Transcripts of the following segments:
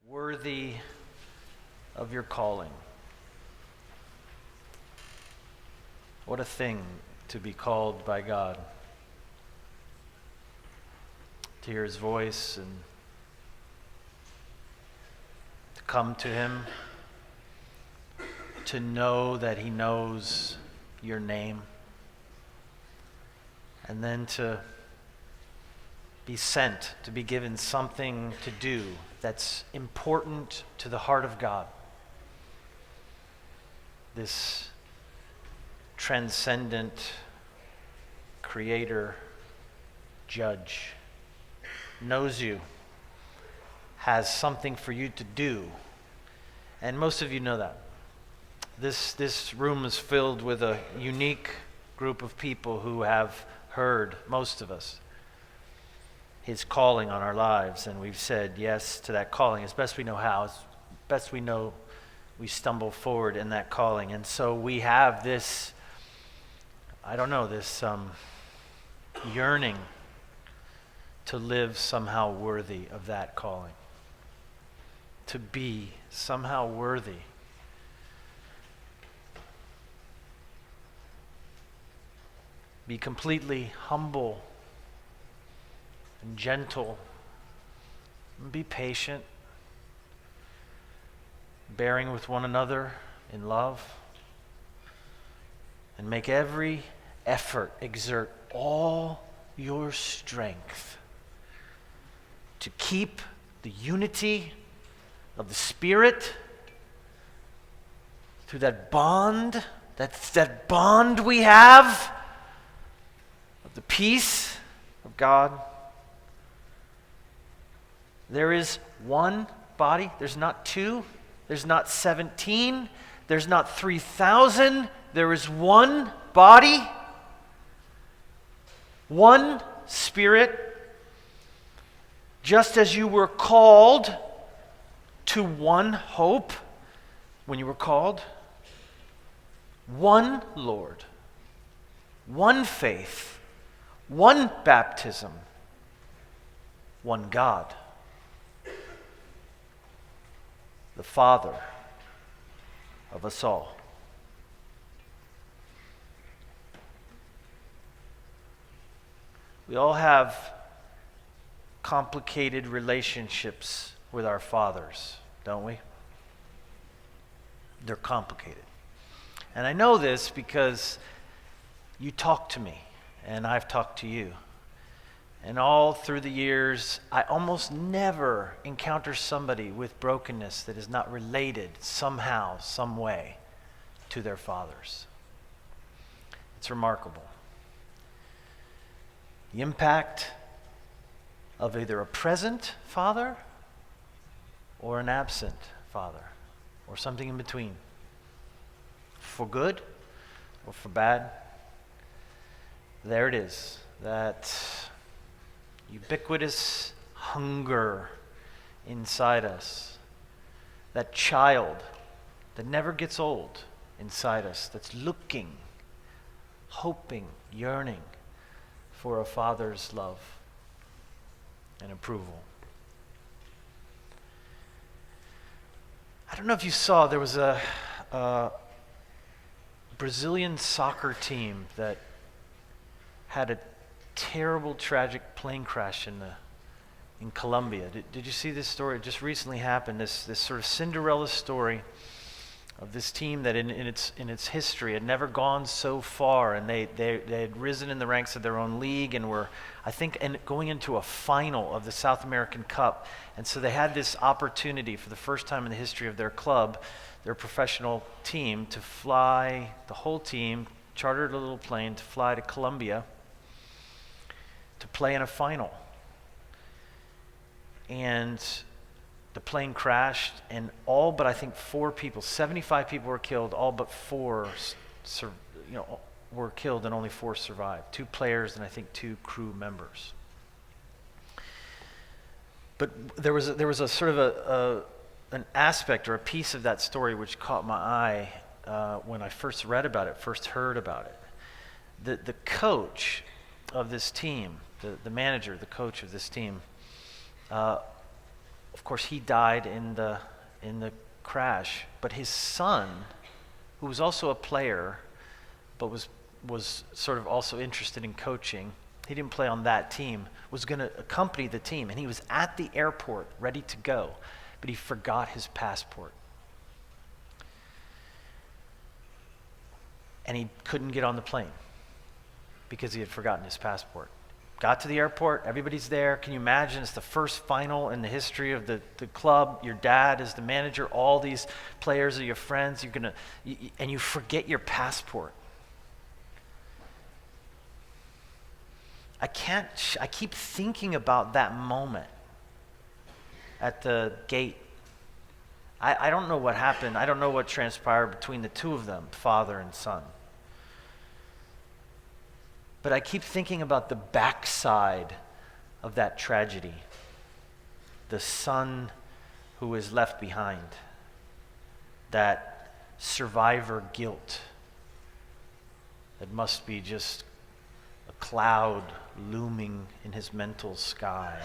Worthy of your calling. What a thing to be called by God, to hear his voice and to come to him, to know that he knows your name, and then to be sent, to be given something to do that's important to the heart of God. This transcendent creator, judge, knows you, has something for you to do. And most of you know that. This room is filled with a unique group of people who have heard, most of us, his calling on our lives, and we've said yes to that calling as best we know how, as best we know. We stumble forward in that calling, and so we have this, this yearning to live somehow worthy of that calling, to be somehow worthy. Be completely humble and gentle, and be patient, bearing with one another in love, and make every effort, exert all your strength to keep the unity of the Spirit through that bond, that bond we have of the peace of God. There is one body. There's not two. There's not 17. There's not 3,000. There is one body, one Spirit. Just as you were called to one hope when you were called, one Lord, one faith, one baptism, one God, the Father of us all. We all have complicated relationships with our fathers, don't we? They're complicated. And I know this because you talk to me, and I've talked to you. And all through the years, I almost never encounter somebody with brokenness that is not related somehow, some way, to their fathers. It's remarkable. The impact of either a present father or an absent father, or something in between, for good or for bad. There it is, that ubiquitous hunger inside us, that child that never gets old inside us, that's looking, hoping, yearning for a father's love and approval. I don't know if you saw, there was a Brazilian soccer team that had a terrible, tragic plane crash in Colombia. Did you see this story? It just recently happened. This sort of Cinderella story of this team that in its history had never gone so far, and they had risen in the ranks of their own league and were, I think, going into a final of the South American Cup. And so they had this opportunity for the first time in the history of their club, their professional team, to fly, the whole team chartered a little plane to fly to Colombia to play in a final. And the plane crashed, and all but I think 4 people, 75 people were killed, all but 4 were killed, and only 4 survived. 2 players and I think 2 crew members. But there was a sort of an aspect or a piece of that story which caught my eye when I first read about it, first heard about it. The coach of this team, the manager, the coach of this team, of course, he died in the crash. But his son, who was also a player, but was sort of also interested in coaching, he didn't play on that team, was going to accompany the team. And he was at the airport ready to go, but he forgot his passport. And he couldn't get on the plane because he had forgotten his passport. Got to the airport, everybody's there. Can you imagine? It's the first final in the history of the club. Your dad is the manager. All these players are your friends. And you forget your passport. I keep thinking about that moment at the gate. I don't know what happened. I don't know what transpired between the two of them, father and son. But I keep thinking about the backside of that tragedy. The son who is left behind. That survivor guilt that must be just a cloud looming in his mental sky.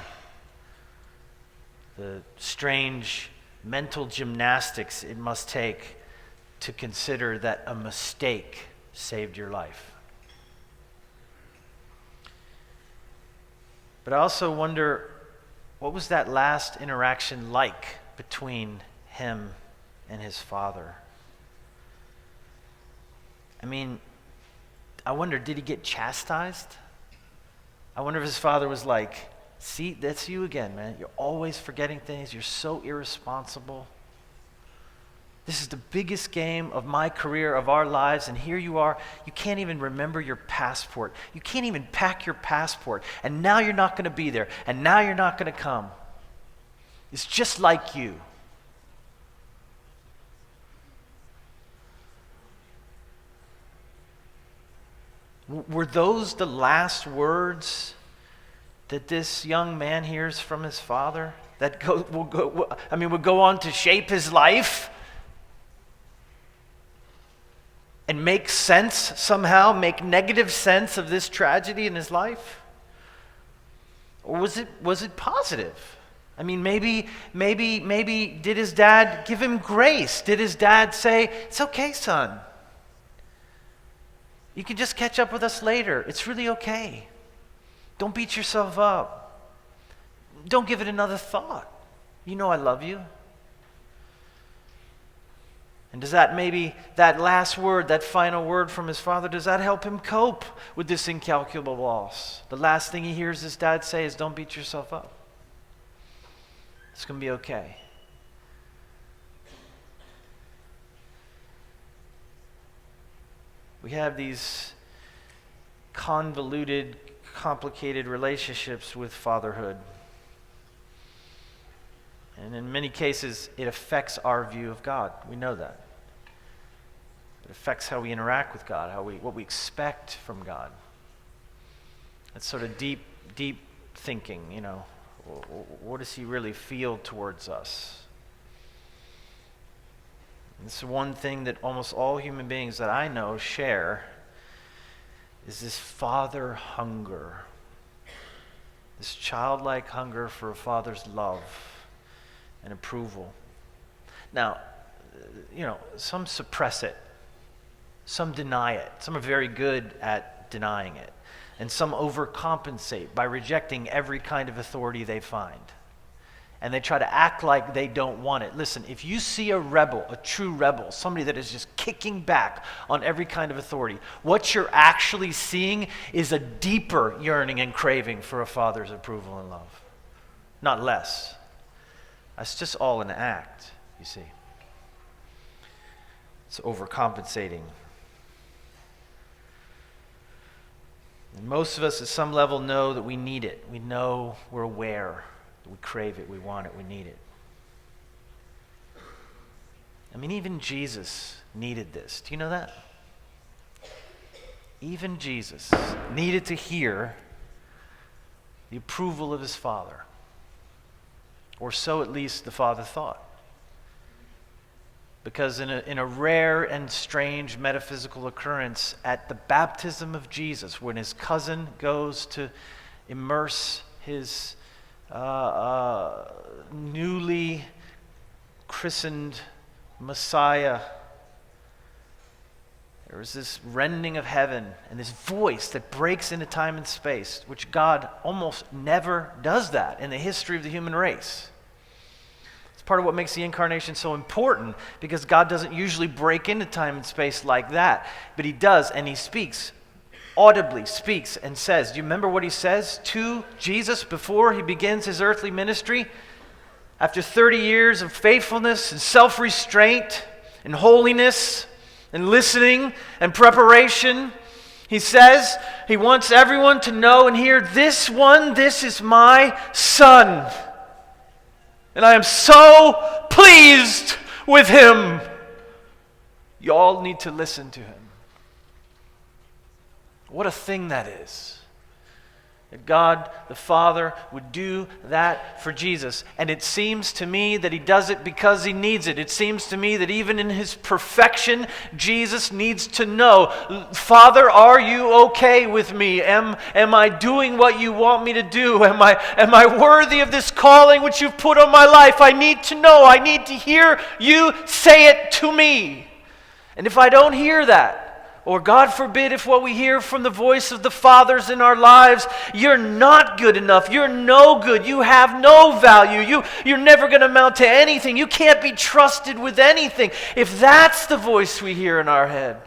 The strange mental gymnastics it must take to consider that a mistake saved your life. But I also wonder, what was that last interaction like between him and his father? I mean, I wonder, did he get chastised? I wonder if his father was like, see, that's you again, man. You're always forgetting things. You're so irresponsible. This is the biggest game of my career, of our lives, and here you are. You can't even remember your passport. You can't even pack your passport. And now you're not going to be there. And now you're not going to come. It's just like you. Were those the last words that this young man hears from his father? That would go on to shape his life? And make sense somehow, make negative sense of this tragedy in his life? Or was it positive? I mean, maybe did his dad give him grace? Did his dad say, it's okay, son. You can just catch up with us later. It's really okay. Don't beat yourself up. Don't give it another thought. You know I love you. And does that last word, that final word from his father, does that help him cope with this incalculable loss? The last thing he hears his dad say is, don't beat yourself up. It's going to be okay. We have these convoluted, complicated relationships with fatherhood. And in many cases, it affects our view of God. We know that. It affects how we interact with God, what we expect from God. It's sort of deep thinking, what does he really feel towards us? And it's one thing that almost all human beings that I know share is this father hunger, this childlike hunger for a father's love and approval. Now, some suppress it. Some deny it. Some are very good at denying it. And some overcompensate by rejecting every kind of authority they find. And they try to act like they don't want it. Listen, if you see a rebel, a true rebel, somebody that is just kicking back on every kind of authority, what you're actually seeing is a deeper yearning and craving for a father's approval and love. Not less. That's just all an act, you see. It's overcompensating. And most of us at some level know that we need it. We know, we're aware that we crave it, we want it, we need it. I mean, even Jesus needed this. Do you know that? Even Jesus needed to hear the approval of his Father. Or so at least the Father thought. Because in a rare and strange metaphysical occurrence at the baptism of Jesus, when his cousin goes to immerse his newly christened Messiah, there was this rending of heaven and this voice that breaks into time and space, which God almost never does that in the history of the human race. It's part of what makes the incarnation so important, because God doesn't usually break into time and space like that, but he does, and he speaks, audibly speaks and says. Do you remember what he says to Jesus before he begins his earthly ministry? After 30 years of faithfulness and self-restraint and holiness and listening and preparation, he says he wants everyone to know and hear, this is my Son. And I am so pleased with him. You all need to listen to him. What a thing that is. That God the Father would do that for Jesus. And it seems to me that he does it because he needs it. It seems to me that even in his perfection, Jesus needs to know, Father, are you okay with me? Am I doing what you want me to do? Am I worthy of this calling which you've put on my life? I need to know. I need to hear you say it to me. And if I don't hear that, or God forbid, if what we hear from the voice of the fathers in our lives, you're not good enough, you're no good, you have no value, you're never going to amount to anything, you can't be trusted with anything. If that's the voice we hear in our head,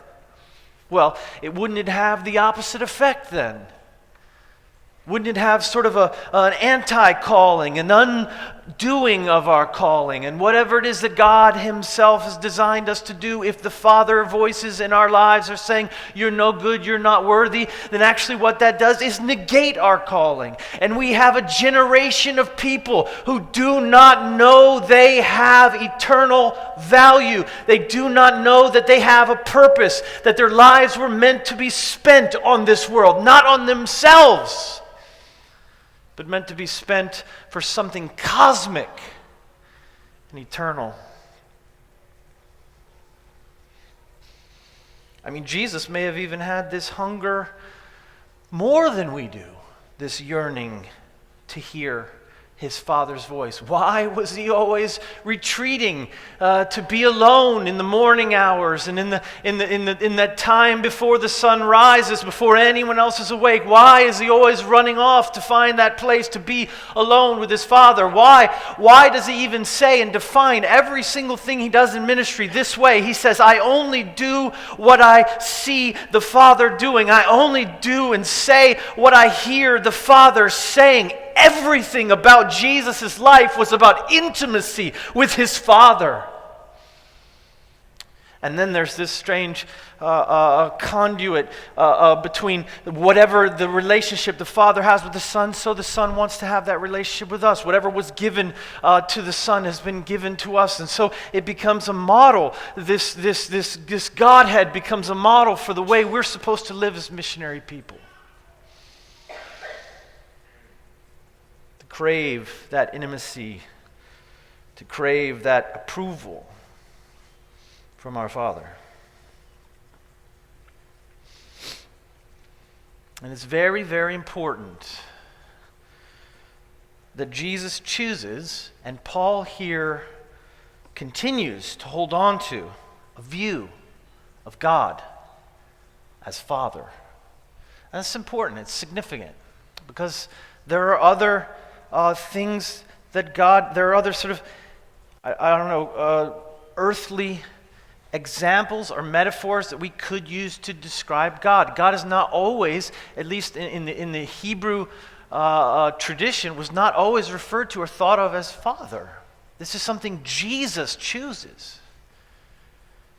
well, wouldn't it have the opposite effect then? Wouldn't it have sort of an anti-calling, an undoing of our calling? And whatever it is that God himself has designed us to do, if the Father voices in our lives are saying, you're no good, you're not worthy, then actually what that does is negate our calling. And we have a generation of people who do not know they have eternal value. They do not know that they have a purpose, that their lives were meant to be spent on this world, not on themselves, but meant to be spent for something cosmic and eternal. I mean, Jesus may have even had this hunger more than we do, this yearning to hear his Father's voice. Why was he always retreating to be alone in the morning hours and in that time before the sun rises, before anyone else is awake? Why is he always running off to find that place to be alone with his Father? Why does he even say and define every single thing he does in ministry this way? He says, I only do what I see the Father doing. I only do and say what I hear the Father saying. Everything about Jesus' life was about intimacy with his Father. And then there's this strange conduit between whatever the relationship the Father has with the Son, so the Son wants to have that relationship with us. Whatever was given to the Son has been given to us. And so it becomes a model. This Godhead becomes a model for the way we're supposed to live as missionary people. Crave that intimacy, to crave that approval from our Father. And it's very, very important that Jesus chooses, and Paul here continues to hold on to, a view of God as Father. And it's important, it's significant, because there are other things that God, there are other sort of, earthly examples or metaphors that we could use to describe God. God is not always, at least in the Hebrew tradition, was not always referred to or thought of as Father. This is something Jesus chooses.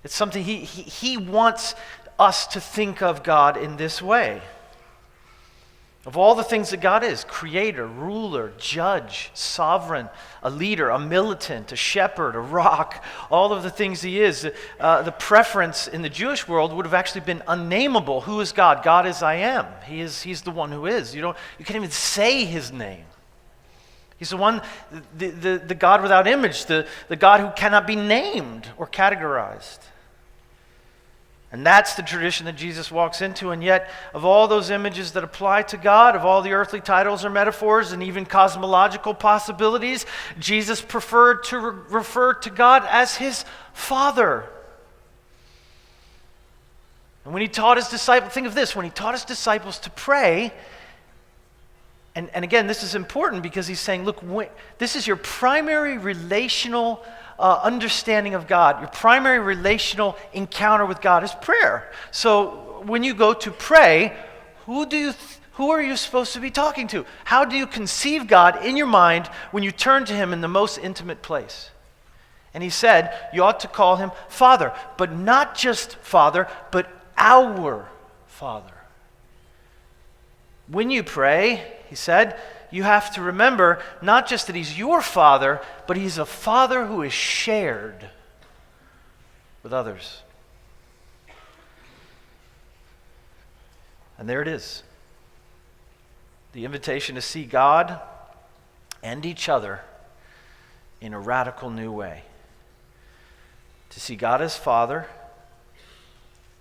It's something he wants us to think of God in this way. Of all the things that God is, creator, ruler, judge, sovereign, a leader, a militant, a shepherd, a rock, all of the things he is, the preference in the Jewish world would have actually been unnameable. Who is God? God is I am. He's the one who is. You can't even say his name. He's the one, the God without image, the God who cannot be named or categorized. And that's the tradition that Jesus walks into. And yet, of all those images that apply to God, of all the earthly titles or metaphors and even cosmological possibilities, Jesus preferred to refer to God as his Father. And when he taught his disciples, think of this, when he taught his disciples to pray, and again, this is important because he's saying, look, this is your primary relational understanding of God. Your primary relational encounter with God is prayer. So when you go to pray, who are you supposed to be talking to? How do you conceive God in your mind when you turn to him in the most intimate place? And he said, you ought to call him Father, but not just Father, but our Father. When you pray, he said, you have to remember not just that he's your Father, but he's a Father who is shared with others. And there it is. The invitation to see God and each other in a radical new way. To see God as Father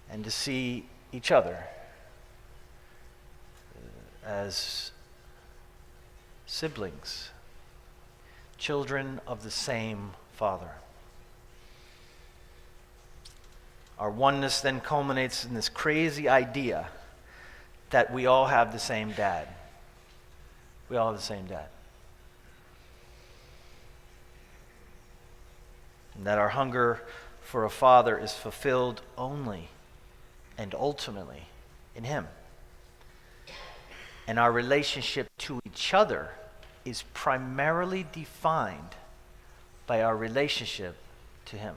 and to see each other as siblings, children of the same Father. Our oneness then culminates in this crazy idea that we all have the same dad. We all have the same dad. And that our hunger for a father is fulfilled only and ultimately in him. And our relationship to each other is primarily defined by our relationship to him.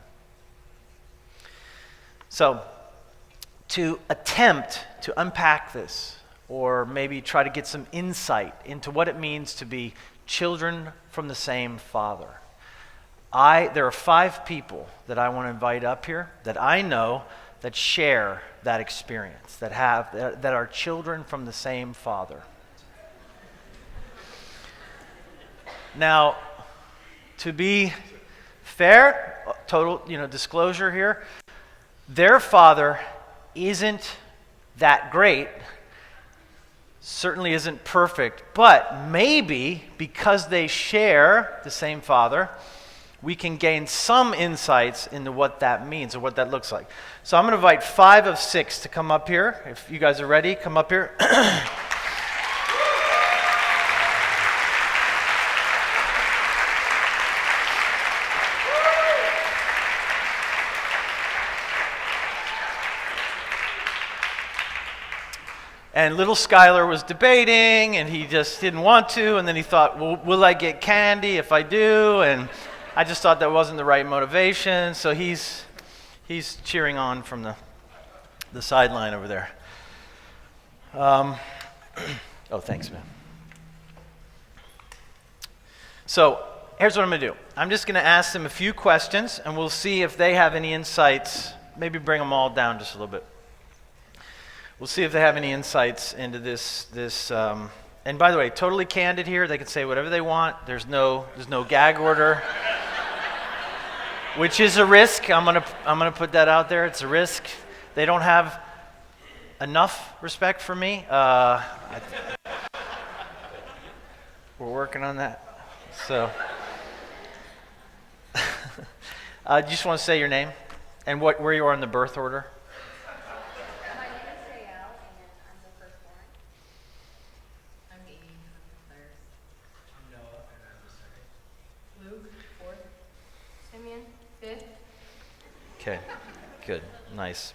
So, to attempt to unpack this, or maybe try to get some insight into what it means to be children from the same Father, there are 5 people that I want to invite up here that I know that share that experience, that are children from the same Father. Now, to be fair, total disclosure here, their father isn't that great, certainly isn't perfect, but maybe because they share the same Father, we can gain some insights into what that means or what that looks like. So I'm going to invite 5 of 6 to come up here. If you guys are ready, come up here. And little Skylar was debating, and he just didn't want to, and then he thought, well, will I get candy if I do? And I just thought that wasn't the right motivation, so he's cheering on from the sideline over there. Oh, thanks, man. So here's what I'm going to do. I'm just going to ask them a few questions, and we'll see if they have any insights. Maybe bring them all down just a little bit. We'll see if they have any insights into this. And by the way, totally candid here. They can say whatever they want. There's no gag order, which is a risk. I'm gonna put that out there. It's a risk. They don't have enough respect for me. We're working on that. So, you just want to say your name and where you are in the birth order. Okay, good, nice.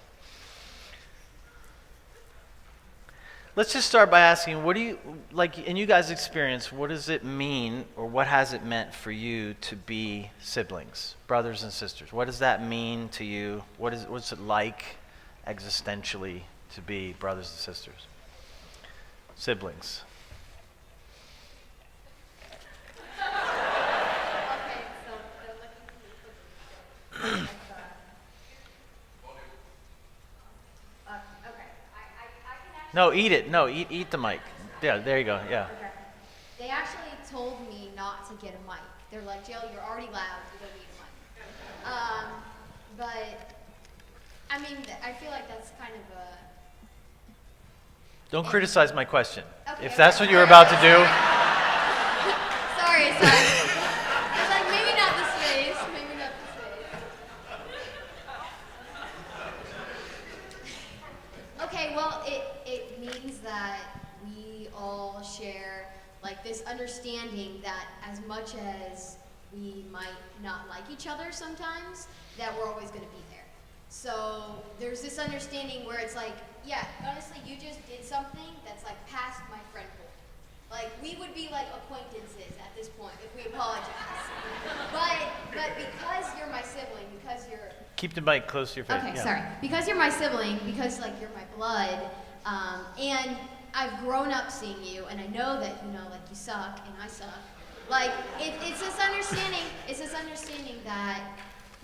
Let's just start by asking, what do you, like in you guys' experience, what does it mean or what has it meant for you to be siblings, brothers and sisters? What does that mean to you? What's it like existentially to be brothers and sisters? Siblings. No, eat it. No, eat the mic. Yeah, there you go. Yeah. Okay. They actually told me not to get a mic. They're like, Jill, you're already loud. You don't need a mic. But I mean, I feel like that's kind of a. Don't criticize my question. Okay, If that's okay, what you were sorry. about to do, Sorry. I was like, maybe not the space. Maybe not the space. Okay, well, it means that we all share like this understanding that as much as we might not like each other sometimes, that we're always going to be there. So there's this understanding where it's like, yeah, honestly, you just did something that's like past my friend book. Like we would be like acquaintances at this point if we apologize. But because you're my sibling, because you're keep the mic close to your face. okay, Yeah. sorry. Because you're my sibling, because like you're my blood, and I've grown up seeing you, and I know that like you suck and I suck. Like it's this understanding. It's this understanding that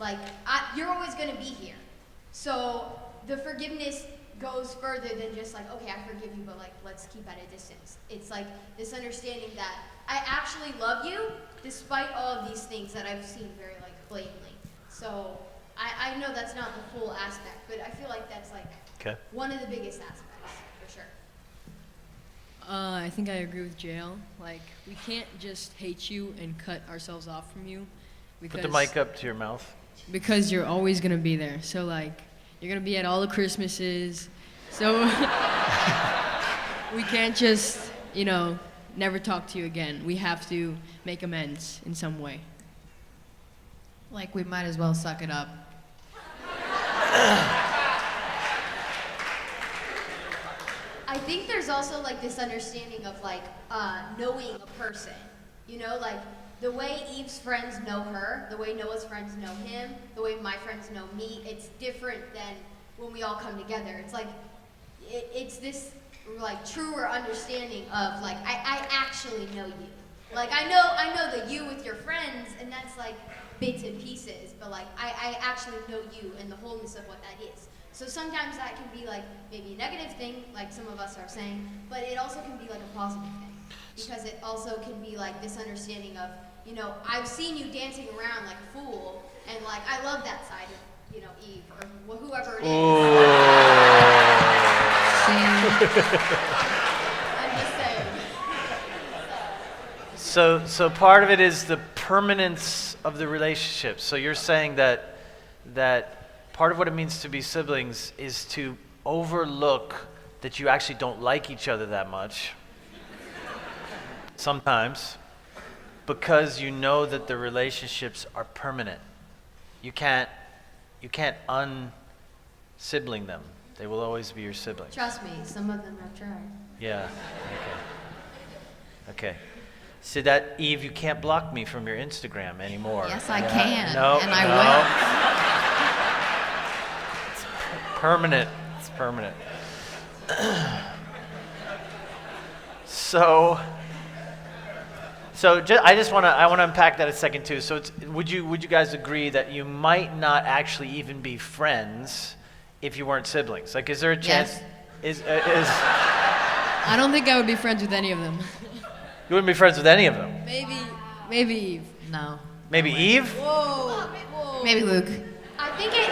like you're always going to be here. So the forgiveness goes further than just like, okay, I forgive you, but like let's keep at a distance. It's like this understanding that I actually love you despite all of these things that I've seen very like blatantly. So I know that's not the full aspect, but I feel like that's like one of the biggest aspects for sure. I think I agree with JL. Like, we can't just hate you and cut ourselves off from you. Put the mic up to your mouth. Because you're always going to be there. So, like, you're going to be at all the Christmases. So, we can't just, never talk to you again. We have to make amends in some way. Like, we might as well suck it up. I think there's also like this understanding of like knowing a person, like the way Eve's friends know her, the way Noah's friends know him, the way my friends know me, it's different than when we all come together. It's like, it's this like truer understanding of like, I actually know you. Like I know the you with your friends, and that's like bits and pieces, but like I actually know you and the wholeness of what that is. So sometimes that can be like maybe a negative thing, like some of us are saying, but it also can be like a positive thing. Because it also can be like this understanding of, I've seen you dancing around like a fool, and like I love that side of, Eve or whoever it is. I'm just saying. So part of it is the permanence of the relationship. So you're saying that part of what it means to be siblings is to overlook that you actually don't like each other that much sometimes, because you know that the relationships are permanent. You can't unsibling them. They will always be your siblings. Trust me, some of them have tried. Yeah. Okay. So that, Eve, you can't block me from your Instagram anymore. Yes, I can. No, and I will. It's permanent. It's permanent. I want to unpack that a second too. So would you guys agree that you might not actually even be friends if you weren't siblings? Like, is there a chance? Yes. I don't think I would be friends with any of them. You wouldn't be friends with any of them? Maybe Eve. No. Maybe Eve? Whoa. Maybe Luke. I think it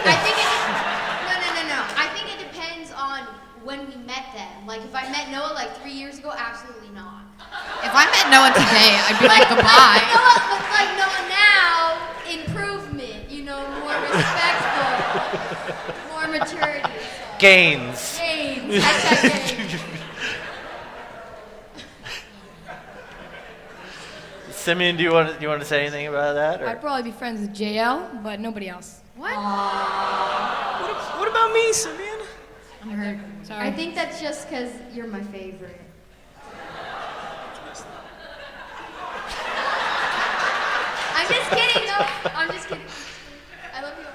no. I think it depends on when we met them. Like if I met Noah like 3 years ago, absolutely not. If I met Noah today, I'd be like, goodbye. Noah now, improvement, more respectful, more maturity. So. Gains. Gains. Hashtag gains. Simeon, do you want to say anything about that? Or? I'd probably be friends with JL, but nobody else. What? What about me, Simeon? I'm hurt. Sorry. I think that's just because you're my favorite. I'm just kidding, no. I'm just kidding. I love you all.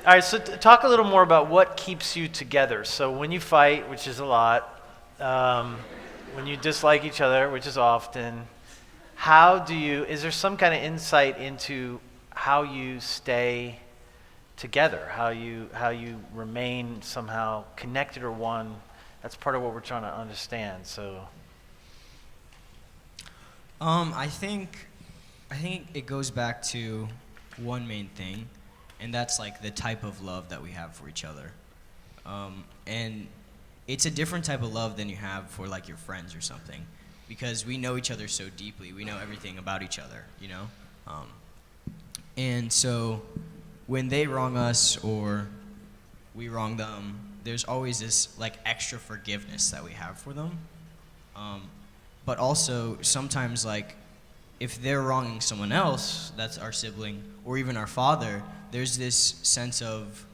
All right, so talk a little more about what keeps you together. So when you fight, which is a lot, when you dislike each other, which is often, is there some kind of insight into how you stay together, how you remain somehow connected or one? That's part of what we're trying to understand. So, I think it goes back to one main thing, and that's like the type of love that we have for each other. And it's a different type of love than you have for like your friends or something, because we know each other so deeply. We know everything about each other, you know? And so when they wrong us or we wrong them, there's always this like extra forgiveness that we have for them. But also sometimes like if they're wronging someone else, that's our sibling or even our father, there's this sense of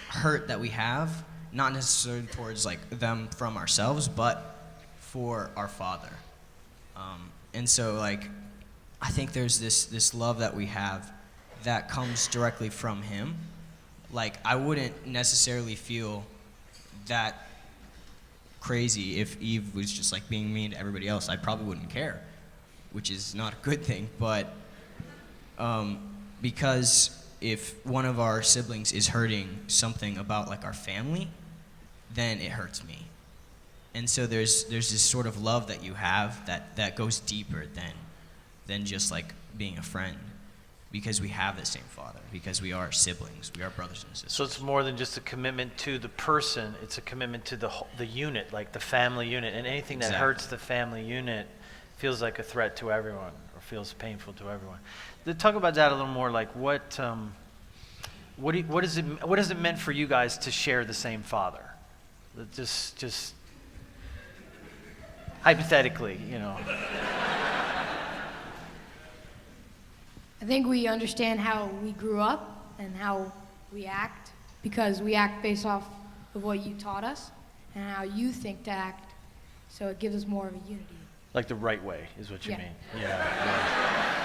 hurt that we have, not necessarily towards like them from ourselves, but for our father. And so like I think there's this love that we have that comes directly from him. Like I wouldn't necessarily feel that crazy if Eve was just like being mean to everybody else. I probably wouldn't care, which is not a good thing. But because if one of our siblings is hurting something about like our family, then it hurts me. And so there's this sort of love that you have that goes deeper than just like being a friend, because we have the same father, because we are siblings, we are brothers and sisters. So it's more than just a commitment to the person, it's a commitment to the unit, like the family unit. And anything that hurts the family unit feels like a threat to everyone or feels painful to everyone. Talk about that a little more, like what has it meant for you guys to share the same father? Just hypothetically, you know. I think we understand how we grew up and how we act, because we act based off of what you taught us and how you think to act. So it gives us more of a unity. Like the right way is what you Yeah. mean. Yeah.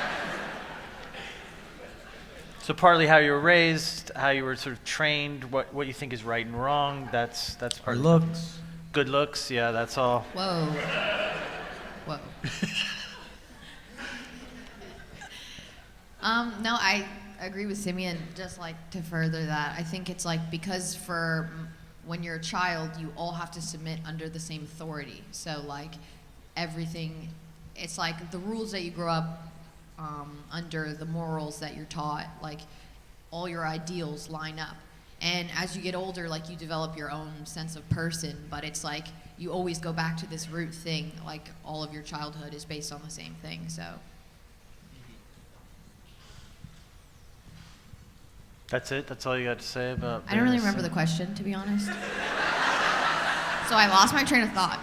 So partly how you were raised, how you were sort of trained, what you think is right and wrong, that's part of it. Looks. Good looks, yeah, that's all. Whoa. Whoa. No, I agree with Simeon. Just like to further that, I think it's like because when you're a child, you all have to submit under the same authority. So like everything, it's like the rules that you grow up under, the morals that you're taught, like all your ideals line up. And as you get older, like you develop your own sense of person, but it's like you always go back to this root thing, like all of your childhood is based on the same thing, so. That's it? That's all you got to say about I don't really being a remember the sin? question, to be honest. So I lost my train of thought.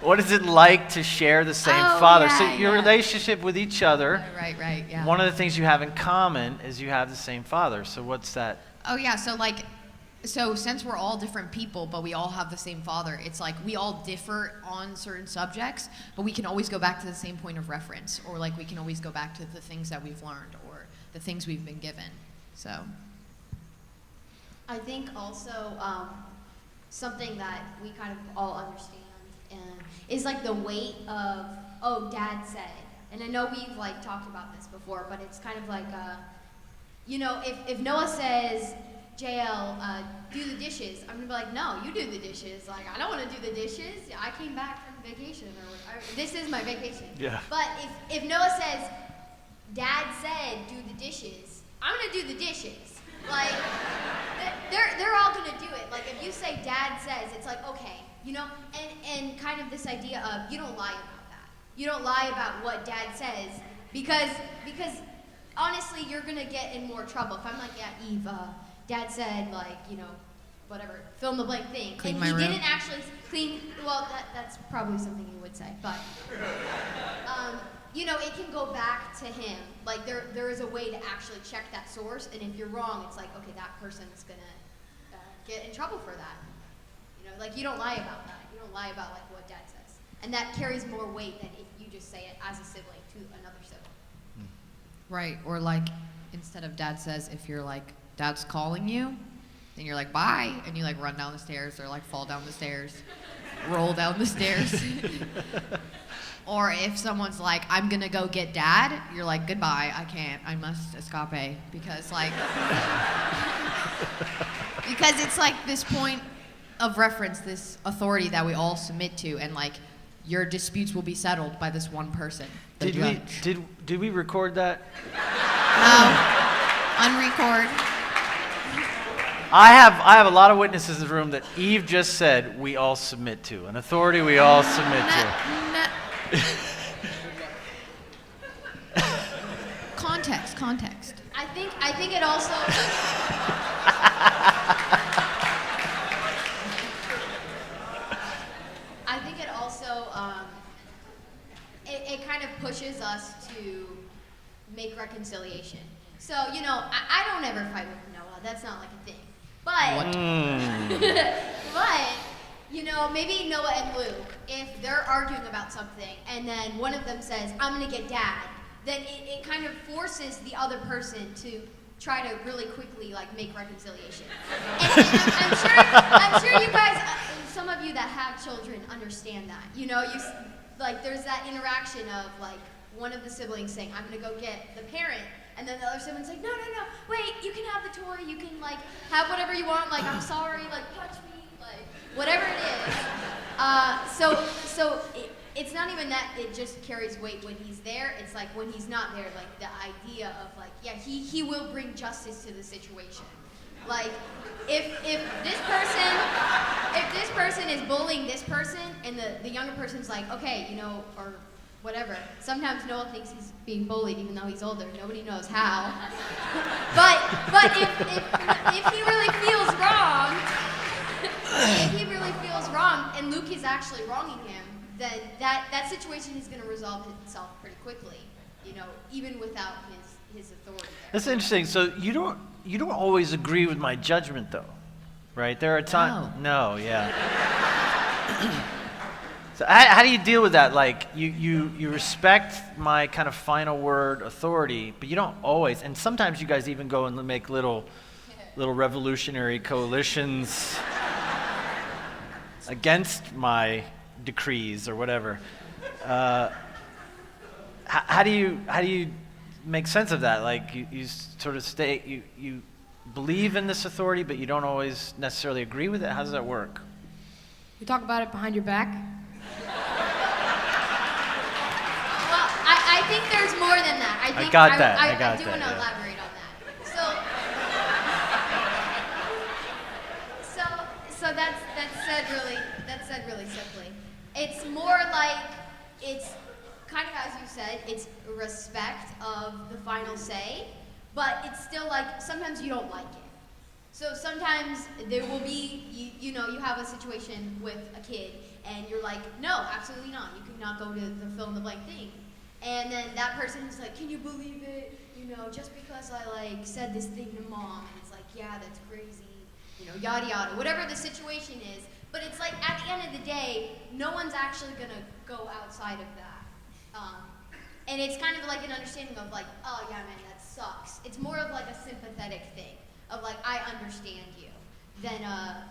What is it like to share the same Oh, father? yeah, So your yeah. relationship with each other, Right, yeah. one of the things you have in common is you have the same father. So what's that? Oh yeah, so since we're all different people, but we all have the same father, it's like we all differ on certain subjects, but we can always go back to the same point of reference, or like we can always go back to the things that we've learned or the things we've been given. So. I think also something that we kind of all understand is like the weight of, oh, Dad said. And I know we've like talked about this before, but it's kind of like, you know, if Noah says, JL, do the dishes, I'm gonna be like, no, you do the dishes. Like, I don't want to do the dishes. I came back from vacation, this is my vacation. Yeah. But if Noah says, Dad said, do the dishes, I'm gonna do the dishes. Like, they're all gonna do it. Like, if you say Dad says, it's like, okay, you know, and kind of this idea of you don't lie about that. You don't lie about what Dad says because honestly, you're gonna get in more trouble. If I'm like, yeah, Eve, Dad said, like, you know, whatever, fill in the blank thing, Clean and my he room. didn't actually clean. Well, that's probably something you would say, but you know, it can go back to him. Like there is a way to actually check that source, and if you're wrong, it's like, okay, that person is gonna get in trouble for that. You know, like you don't lie about that. You don't lie about like what Dad says, and that carries more weight than if you just say it as a sibling to another sibling. Right, or like instead of Dad says, if you're like, Dad's calling you, then you're like, bye, and you like run down the stairs or like fall down the stairs, roll down the stairs. Or if someone's like, I'm gonna go get Dad, you're like, goodbye, I can't, I must escape, because like, because it's like this point of reference, this authority that we all submit to, and like, your disputes will be settled by this one person. the judge. Did we record that? No, unrecord. I have a lot of witnesses in the room that Eve just said we all submit to. An authority we all submit to. Context. I think it also. I think it also it kind of pushes us to make reconciliation. So I don't ever fight with Noah. That's not like a thing. But but maybe Noah and Luke, if they're arguing about something and then one of them says, "I'm gonna get Dad," then it kind of forces the other person to try to really quickly make reconciliation. And I'm sure you guys, some of you that have children understand that. There's that interaction of one of the siblings saying, "I'm gonna go get the parent," and then the other sibling's like, "No, wait, you can have the toy, you can have whatever you want, I'm sorry, touch me, whatever it is." So it's not even that it just carries weight when he's there. It's when he's not there, the idea of he will bring justice to the situation. If this person is bullying this person and the younger person's okay, or whatever. Sometimes Noah thinks he's being bullied even though he's older. Nobody knows how. But if he really feels wrong, and Luke is actually wronging him, then that situation is going to resolve itself pretty quickly, even without his authority there. That's interesting. So you don't always agree with my judgment, though, right? There are times. No, yeah. So how do you deal with that? You respect my kind of final word authority, but you don't always. And sometimes you guys even go and make little revolutionary coalitions against my decrees or whatever. How do you make sense of that? You sort of you believe in this authority, but you don't always necessarily agree with it. How does that work? We talk about it behind your back. Well, I think there's more than that. I got that. I got do that, want to yeah. elaborate on that. So that's said really simply. It's more it's kind of as you said. It's respect of the final say, but it's still sometimes you don't like it. So sometimes there will be, you have a situation with a kid and you're like, "No, absolutely not. You cannot go to the fill in the blank thing." And then that person is like, "Can you believe it? Just because I said this thing to mom." And it's "Yeah, that's crazy." Yada yada, whatever the situation is. But it's at the end of the day, no one's actually gonna go outside of that. And it's kind of an understanding of "Oh yeah, man, that sucks." It's more of a sympathetic thing. Of I understand you, than I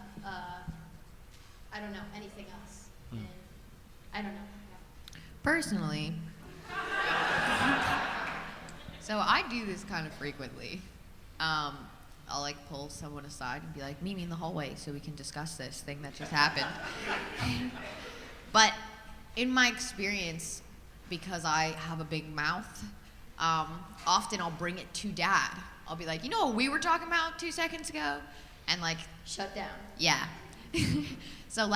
don't know, anything else. And I don't know. Yeah. Personally, so I do this kind of frequently. I'll pull someone aside and be like, "Meet me in the hallway so we can discuss this thing that just happened." But in my experience, because I have a big mouth, often I'll bring it to Dad. I'll be like, "You know what we were talking about 2 seconds ago?" And Shut down. yeah. So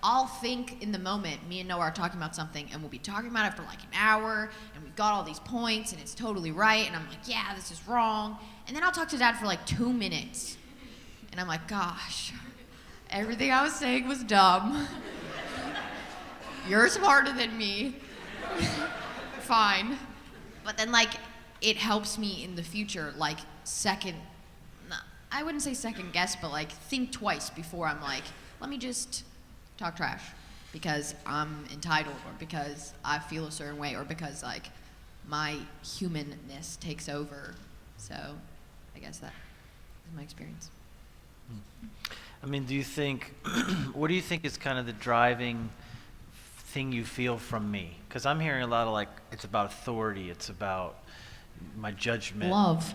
I'll think in the moment, me and Noah are talking about something, and we'll be talking about it for an hour, and we've got all these points, and it's totally right, and I'm like, "Yeah, this is wrong." And then I'll talk to Dad for 2 minutes, and I'm like, "Gosh, everything I was saying was dumb. You're smarter than me." Fine. But then it helps me in the future, I wouldn't say second guess, but think twice before I'm let me just talk trash because I'm entitled or because I feel a certain way or because my humanness takes over. So I guess that is my experience. I mean, do you think, what do you think is kind of the driving thing you feel from me? Because I'm hearing a lot of it's about authority, it's about my judgment. Love.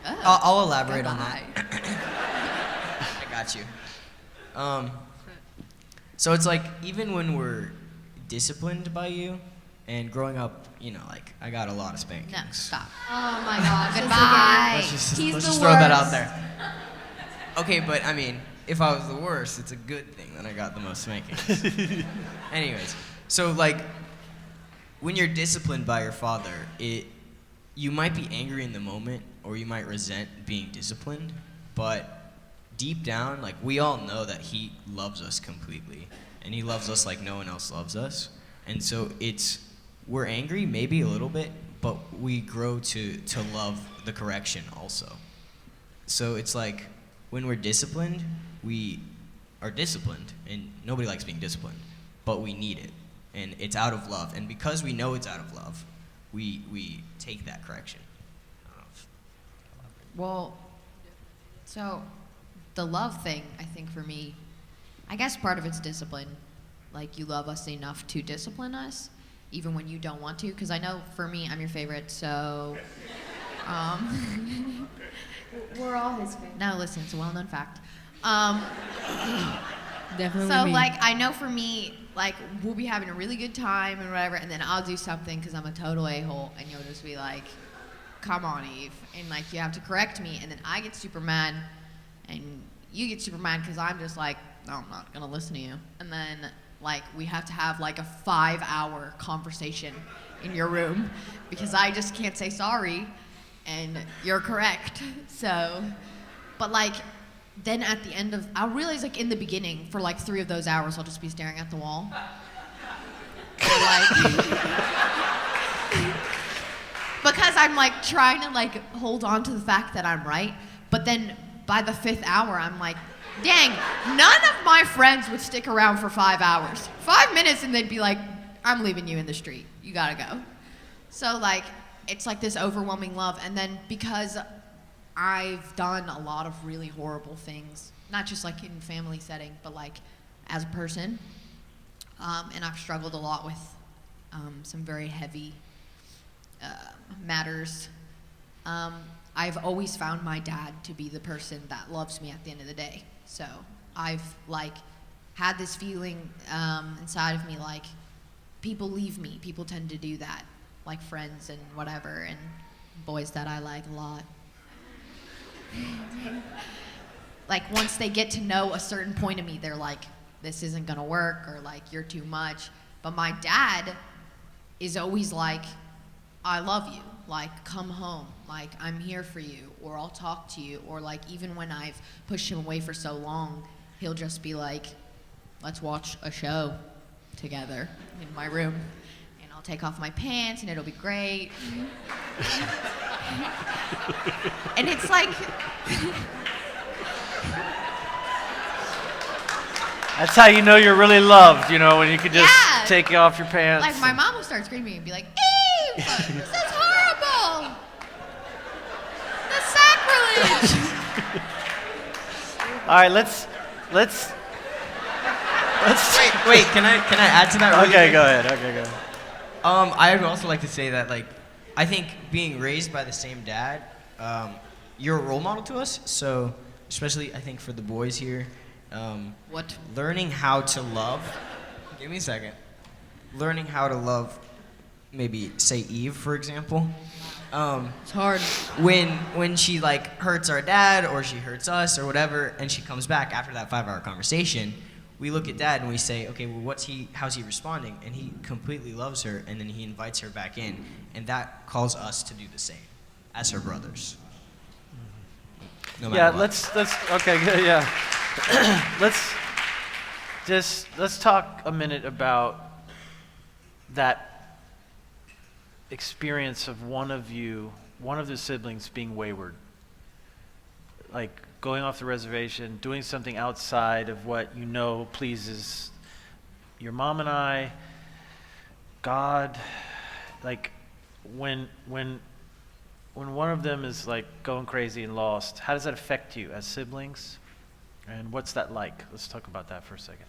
I'll elaborate on that. I got you. So it's even when we're disciplined by you And growing up, you know, like I got a lot of spankings. No, stop. Oh my gosh. Goodbye. He's Let's the just throw that out worst. there. Okay, but I mean, if I was the worst, it's a good thing that I got the most spankings. Anyways, so like, when you're disciplined by your father, you might be angry in the moment, or you might resent being disciplined, but deep down, like we all know that he loves us completely, and he loves us like no one else loves us, and so we're angry maybe a little bit, but we grow to love the correction also. So it's like when we're disciplined, we are disciplined, and nobody likes being disciplined, but we need it, and it's out of love, and because we know it's out of love, we take that correction. I don't know if- Well, so the love thing, I think for me, I guess part of it's discipline. Like you love us enough to discipline us, even when you don't want to. Because I know for me, I'm your favorite, so. We're all his favorite. No, listen, it's a well-known fact. Definitely So me. like I know for me, like we'll be having a really good time and whatever, and then I'll do something because I'm a total a-hole, and you'll just be like, "Come on, Eve," and like you have to correct me, and then I get super mad, and you get super mad because I'm just like, "No, I'm not gonna listen to you," and then like we have to have like a 5-hour conversation in your room because I just can't say sorry, and you're correct. So, but like. Then at the end of, I'll realize like in the beginning, for like 3 of those hours, I'll just be staring at the wall. Or like, because I'm like trying to like hold on to the fact that I'm right. But then by the 5th hour, I'm like, dang, none of my friends would stick around for 5 hours. 5 minutes and they'd be like, I'm leaving you in the street. You gotta go. So like, it's like this overwhelming love. And then because I've done a lot of really horrible things, not just like in family setting, but like as a person. And I've struggled a lot with some very heavy matters. I've always found my dad to be the person that loves me at the end of the day. So I've like had this feeling inside of me like people leave me. People tend to do that, like friends and whatever, and boys that I like a lot. Like once they get to know a certain point of me, they're like, this isn't gonna work, or like you're too much. But my dad is always like, I love you, like come home, like I'm here for you, or I'll talk to you, or like even when I've pushed him away for so long, he'll just be like, let's watch a show together in my room, and I'll take off my pants and it'll be great. And it's like That's how you know you're really loved, you know, when you can just Yeah. take off your pants. like my mom will start screaming and be like, Eve, this is horrible. That's sacrilege. All right, let's Wait, can I add to that? Really Okay, quick? go ahead. Okay, go ahead. I would also like to say that, like, I think being raised by the same dad, you're a role model to us. So, especially I think for the boys here, What? learning how to love. Give me a second. Learning how to love, maybe say Eve, for example. It's hard. When she like hurts our dad or she hurts us or whatever, and she comes back after that 5-hour conversation, we look at dad and we say, okay, well, how's he responding? And he completely loves her, and then he invites her back in, and that calls us to do the same as her brothers. No matter Yeah, what. let's okay, good, yeah. let's talk a minute about that experience of one of the siblings being wayward. Like going off the reservation, doing something outside of what you know pleases your mom and I, God. Like when one of them is like going crazy and lost, how does that affect you as siblings? And what's that like? Let's talk about that for a second.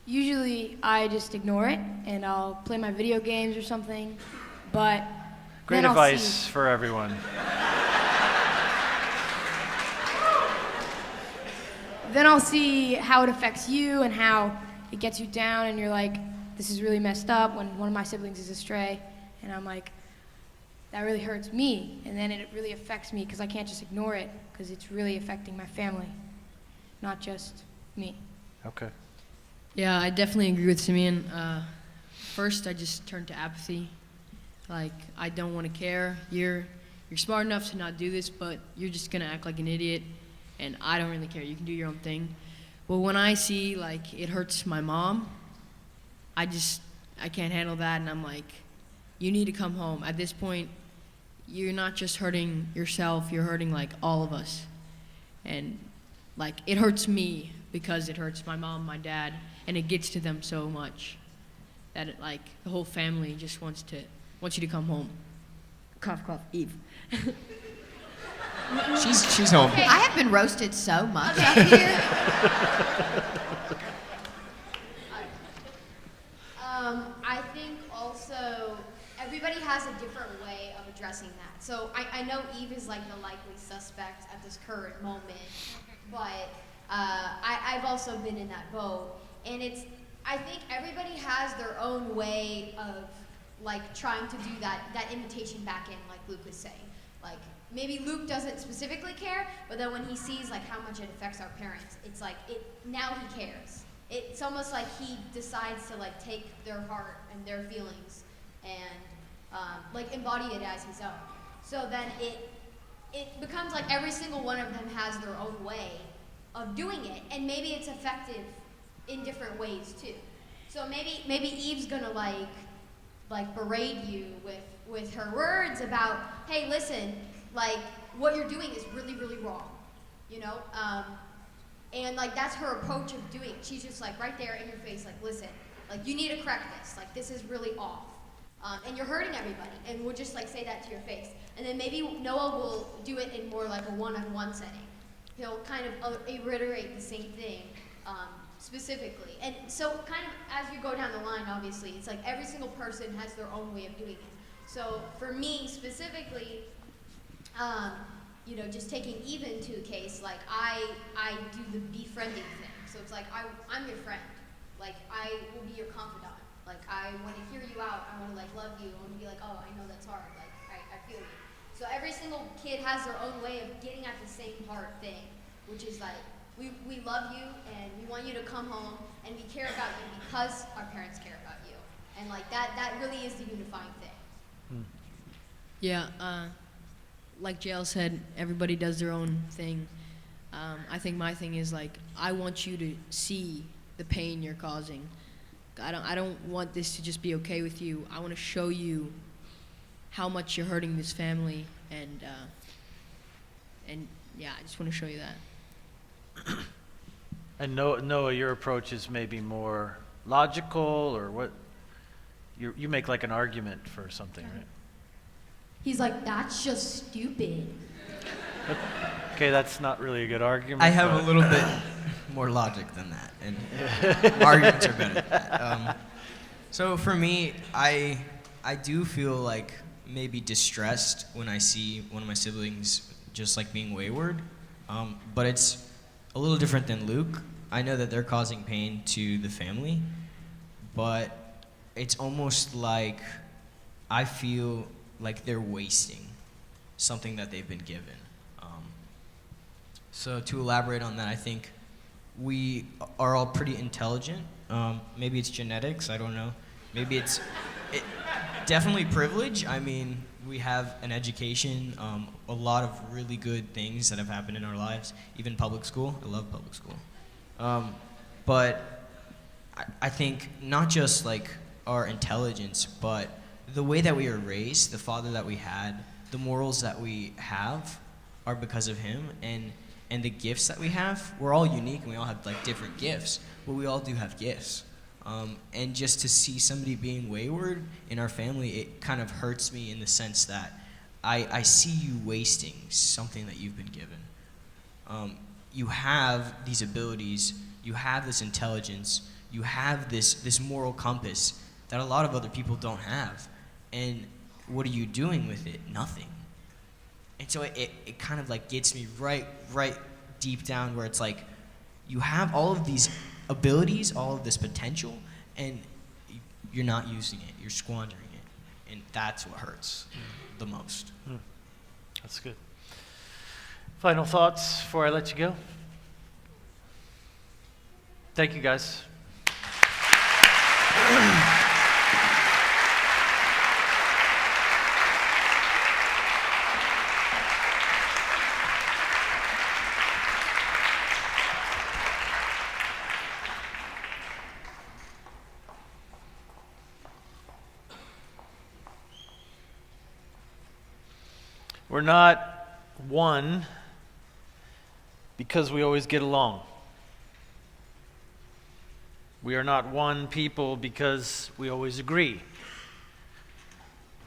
Usually I just ignore it and I'll play my video games or something, but Great then I'll advice see- for everyone. Then I'll see how it affects you and how it gets you down, and you're like, this is really messed up when one of my siblings is astray, and I'm like, that really hurts me, and then it really affects me because I can't just ignore it because it's really affecting my family, not just me. Okay. Yeah, I definitely agree with Simeon. First, I just turned to apathy. Like, I don't want to care. You're smart enough to not do this, but you're just gonna act like an idiot, and I don't really care. You can do your own thing. But when I see like it hurts my mom, I can't handle that, and I'm like, you need to come home. At this point, you're not just hurting yourself, you're hurting like all of us. And like it hurts me because it hurts my mom, my dad, and it gets to them so much that it, like the whole family just wants you to come home. Cough, cough, Eve. She's home. I have been roasted so much up here. I think also everybody has a different way of addressing that. So I know Eve is like the likely suspect at this current moment, but I've also been in that boat, and I think everybody has their own way of like trying to do that invitation back in, like Luke was saying. Like maybe Luke doesn't specifically care, but then when he sees like how much it affects our parents, it's like now he cares. It's almost like he decides to like take their heart and their feelings and like embody it as his own. So then it becomes like every single one of them has their own way of doing it, and maybe it's effective in different ways too. So maybe Eve's gonna like berate you with her words about, hey, listen, like what you're doing is really, really wrong, you know? And like that's her approach of doing it. She's just like right there in your face, like, listen, like you need to correct this, like this is really off. And you're hurting everybody, and we'll just like say that to your face. And then maybe Noah will do it in more like a one-on-one setting. He'll kind of reiterate the same thing specifically. And so kind of as you go down the line, obviously, it's like every single person has their own way of doing it. So for me specifically, you know, just taking Eve into a case, like I do the befriending thing. So it's like I'm your friend. Like I will be your confidant. Like I want to hear you out. I want to like love you. I want to be like, oh, I know that's hard. Like I feel you. So every single kid has their own way of getting at the same hard thing, which is like we love you and we want you to come home and we care about you because our parents care about you. And like that really is the unifying thing. Yeah, like JL said, everybody does their own thing. I think my thing is like, I want you to see the pain you're causing. I don't want this to just be okay with you. I want to show you how much you're hurting this family, and yeah, I just want to show you that. And Noah, your approach is maybe more logical, or what? You make like an argument for something, right? He's like, that's just stupid. Okay, that's not really a good argument. I have but- a little bit more logic than that, and arguments are better than that. So for me, I do feel like maybe distressed when I see one of my siblings just like being wayward, but it's a little different than Luke. I know that they're causing pain to the family, but it's almost like I feel like they're wasting something that they've been given. So to elaborate on that, I think we are all pretty intelligent. Maybe it's genetics, I don't know. Maybe it's definitely privilege. I mean, we have an education, a lot of really good things that have happened in our lives, even public school. I love public school. But I think not just like our intelligence, but the way that we are raised, the father that we had, the morals that we have are because of him, and the gifts that we have. We're all unique and we all have like different gifts, but we all do have gifts. And just to see somebody being wayward in our family, it kind of hurts me in the sense that I see you wasting something that you've been given. You have these abilities, you have this intelligence, you have this moral compass that a lot of other people don't have. And what are you doing with it? Nothing. And so it kind of like gets me right deep down where it's like, you have all of these abilities, all of this potential, and you're not using it. You're squandering it. And that's what hurts the most. That's good. Final thoughts before I let you go? Thank you, guys. We're not one because we always get along. We are not one people because we always agree.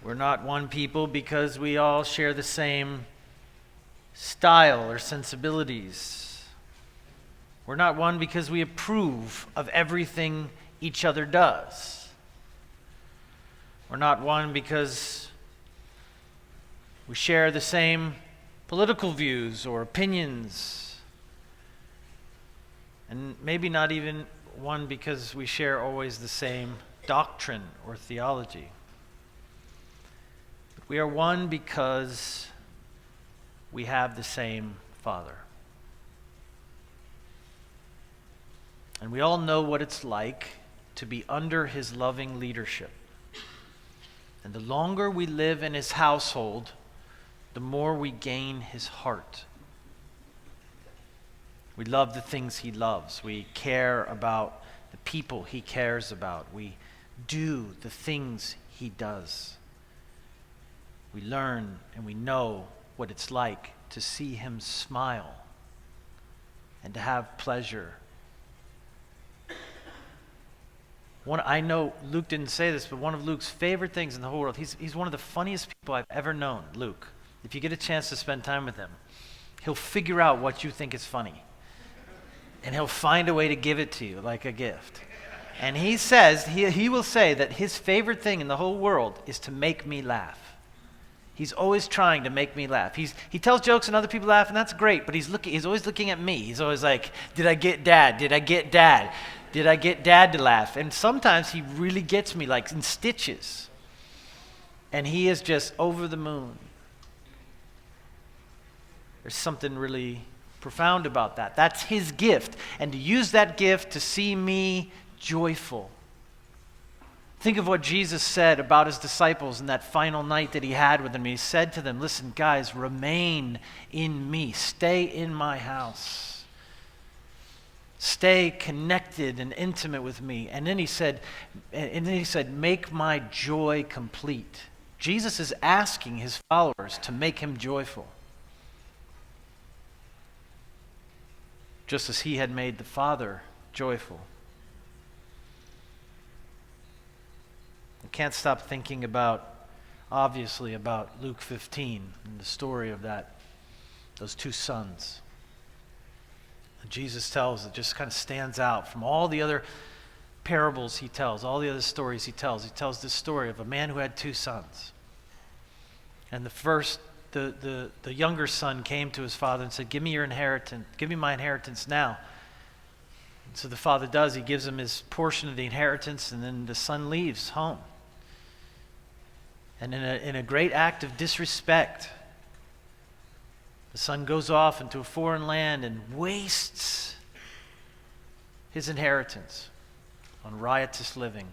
We're not one people because we all share the same style or sensibilities. We're not one because we approve of everything each other does. We're not one because we share the same political views or opinions. And maybe not even one because we share always the same doctrine or theology. We are one because we have the same Father. And we all know what it's like to be under his loving leadership. And the longer we live in his household, the more we gain his heart. We love the things he loves. We care about the people he cares about. We do the things he does. We learn and we know what it's like to see him smile and to have pleasure. I know Luke didn't say this, but one of Luke's favorite things in the whole world, he's one of the funniest people I've ever known, Luke. If you get a chance to spend time with him, he'll figure out what you think is funny. And he'll find a way to give it to you like a gift. And he says, he will say that his favorite thing in the whole world is to make me laugh. He's always trying to make me laugh. He tells jokes and other people laugh, and that's great, but he's always looking at me. He's always like, did I get Dad? Did I get Dad? Did I get Dad to laugh? And sometimes he really gets me like in stitches. And he is just over the moon. There's something really profound about that. That's his gift. And to use that gift to see me joyful. Think of what Jesus said about his disciples in that final night that he had with them. He said to them, listen, guys, remain in me. Stay in my house. Stay connected and intimate with me. And then he said, make my joy complete. Jesus is asking his followers to make him joyful. Just as he had made the Father joyful. I can't stop thinking obviously about Luke 15 and the story of those two sons. And Jesus tells, it just kind of stands out from all the other parables he tells, all the other stories he tells. He tells this story of a man who had two sons. And the younger son came to his father and said, give me your inheritance. Give me my inheritance now. And so the father does. He gives him his portion of the inheritance, and then the son leaves home. And in a great act of disrespect, the son goes off into a foreign land and wastes his inheritance on riotous living.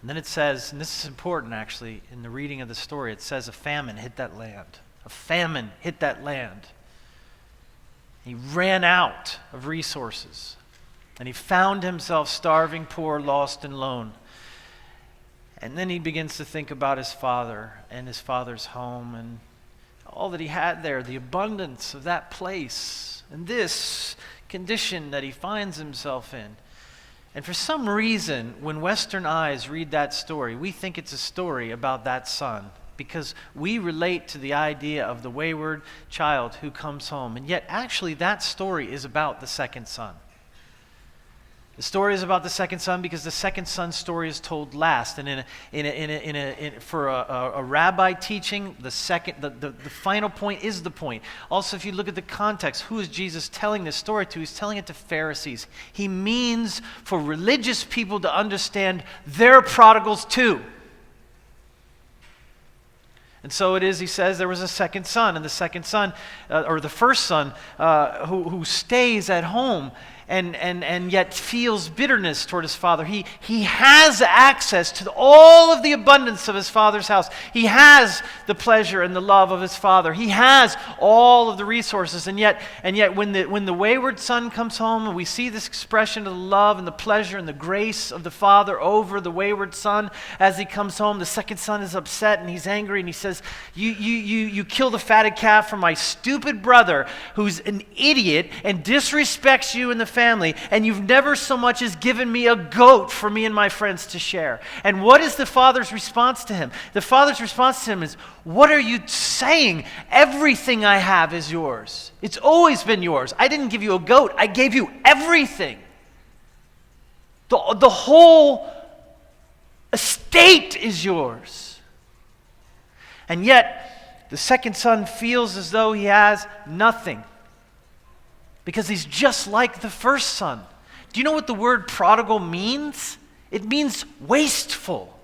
And then it says, and this is important actually, in the reading of the story, it says a famine hit that land. A famine hit that land. He ran out of resources. And he found himself starving, poor, lost, and alone. And then he begins to think about his father and his father's home and all that he had there, the abundance of that place, and this condition that he finds himself in. And for some reason, when Western eyes read that story, we think it's a story about that son because we relate to the idea of the wayward child who comes home. And yet, actually, that story is about the second son. The story is about the second son because the second son's story is told last. And for a rabbi teaching, the final point is the point. Also, if you look at the context, who is Jesus telling this story to? He's telling it to Pharisees. He means for religious people to understand they're prodigals too. And so it is, he says, there was a second son, and the second son, or the first son, who stays at home and yet feels bitterness toward his father. He has access to all of the abundance of his father's house. He has the pleasure and the love of his father. He has all of the resources, and yet when the wayward son comes home, and we see this expression of the love and the pleasure and the grace of the father over the wayward son as he comes home, the second son is upset and he's angry and he says, you killed the fatted calf for my stupid brother who's an idiot and disrespects you and the family, and you've never so much as given me a goat for me and my friends to share. And what is the father's response to him? The father's response to him is, what are you saying? Everything I have is yours. It's always been yours. I didn't give you a goat. I gave you everything. The whole estate is yours. And yet, the second son feels as though he has nothing, because he's just like the first son. Do you know what the word prodigal means? It means wasteful.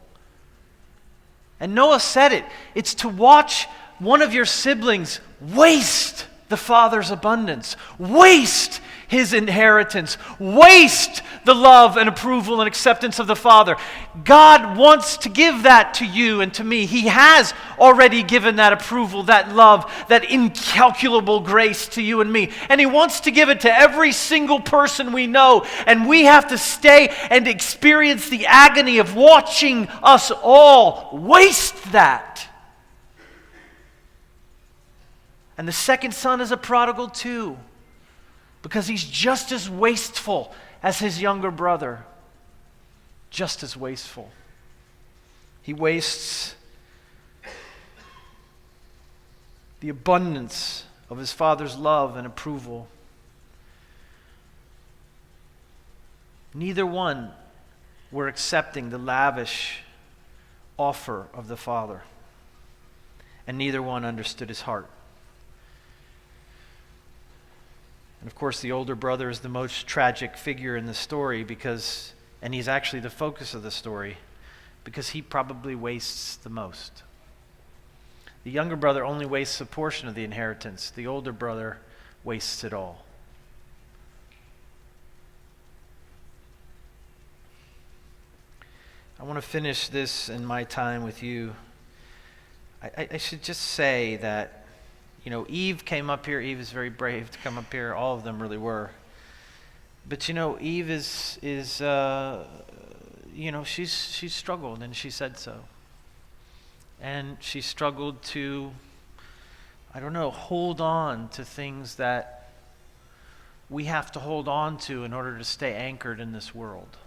And Noah said it. It's to watch one of your siblings waste the father's abundance, waste his inheritance, waste the love and approval and acceptance of the Father. God wants to give that to you and to me. He has already given that approval, that love, that incalculable grace to you and me. And He wants to give it to every single person we know. And we have to stay and experience the agony of watching us all waste that. And the second son is a prodigal too, because he's just as wasteful as his younger brother. Just as wasteful. He wastes the abundance of his father's love and approval. Neither one were accepting the lavish offer of the father, and neither one understood his heart. And of course, the older brother is the most tragic figure in the story and he's actually the focus of the story, because he probably wastes the most. The younger brother only wastes a portion of the inheritance. The older brother wastes it all. I want to finish this in my time with you. I should just say that, Eve came up here. Eve is very brave to come up here. All of them really were. But Eve is she's struggled, and she said so. And she struggled to, hold on to things that we have to hold on to in order to stay anchored in this world.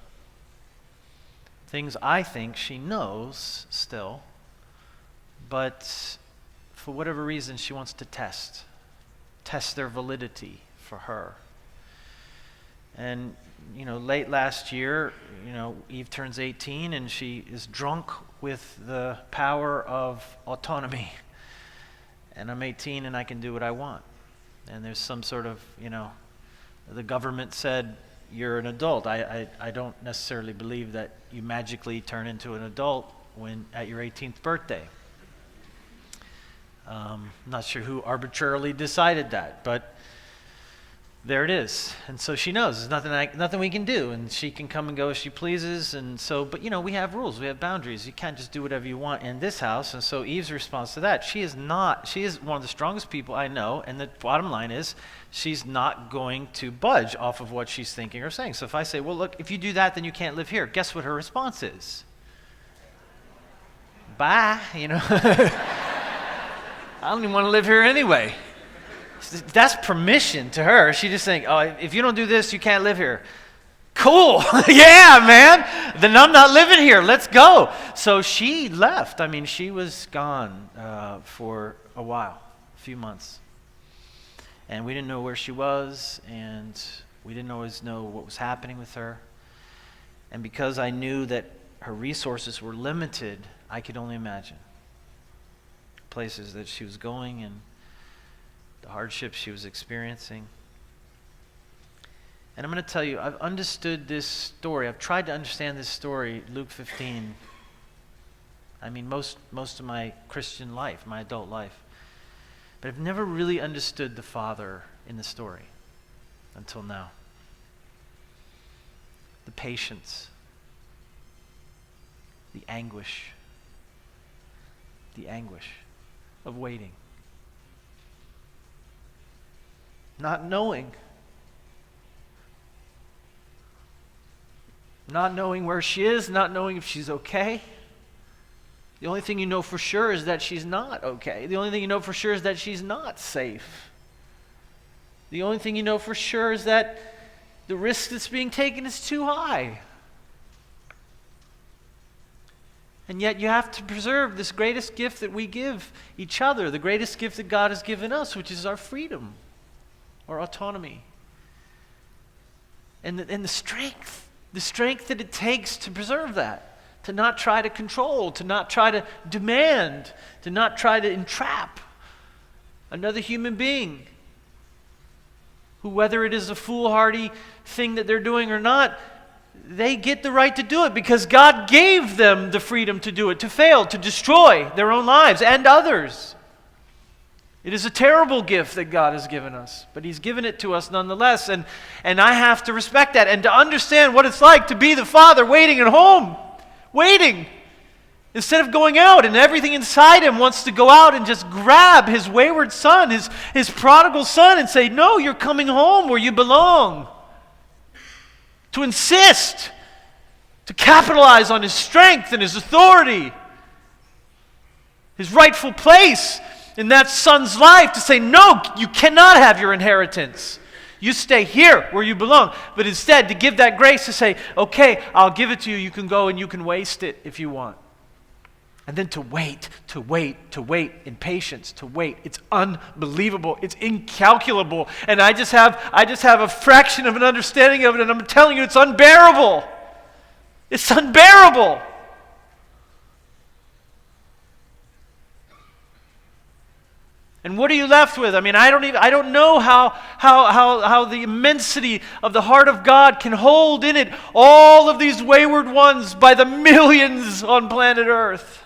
Things I think she knows still, but for whatever reason, she wants to test their validity for her. And, late last year, Eve turns 18 and she is drunk with the power of autonomy. And I'm 18 and I can do what I want. And there's some sort of, the government said, you're an adult. I don't necessarily believe that you magically turn into an adult at your 18th birthday. I'm not sure who arbitrarily decided that, but there it is. And so she knows there's nothing we can do, and she can come and go as she pleases. And so, but we have rules, we have boundaries. You can't just do whatever you want in this house. And so Eve's response to that, she is one of the strongest people I know, and the bottom line is she's not going to budge off of what she's thinking or saying. So if I say, well, look, if you do that, then you can't live here, guess what her response is? Bye, I don't even want to live here anyway. That's permission to her. She's just saying, oh, if you don't do this, you can't live here. Cool. Yeah, man. Then I'm not living here. Let's go. So she left. She was gone for a while, a few months. And we didn't know where she was, and we didn't always know what was happening with her. And because I knew that her resources were limited, I could only imagine places that she was going and the hardships she was experiencing. And I'm going to tell you, I've understood this story. I've tried to understand this story, Luke 15. I mean, most of my Christian life, my adult life. But I've never really understood the Father in the story until now. The patience, the anguish of waiting. Not knowing where she is, not knowing if she's okay. The only thing you know for sure is that she's not okay. The only thing you know for sure is that she's not safe. The only thing you know for sure is that the risk that's being taken is too high. And yet you have to preserve this greatest gift that we give each other, the greatest gift that God has given us, which is our freedom, our autonomy. And the strength that it takes to preserve that, to not try to control, to not try to demand, to not try to entrap another human being who, whether it is a foolhardy thing that they're doing or not, they get the right to do it because God gave them the freedom to do it, to fail, to destroy their own lives and others. It is a terrible gift that God has given us, but He's given it to us nonetheless, and I have to respect that and to understand what it's like to be the father waiting at home, waiting, instead of going out, and everything inside him wants to go out and just grab his wayward son, his prodigal son, and say, no, you're coming home where you belong. To insist, to capitalize on his strength and his authority, his rightful place in that son's life, to say, no, you cannot have your inheritance. You stay here where you belong. But instead, to give that grace to say, okay, I'll give it to you. You can go and you can waste it if you want. And then to wait in patience, to wait. It's unbelievable. It's incalculable. And I just have a fraction of an understanding of it, and I'm telling you, it's unbearable. It's unbearable. And what are you left with? I mean, I don't know how the immensity of the heart of God can hold in it all of these wayward ones by the millions on planet Earth.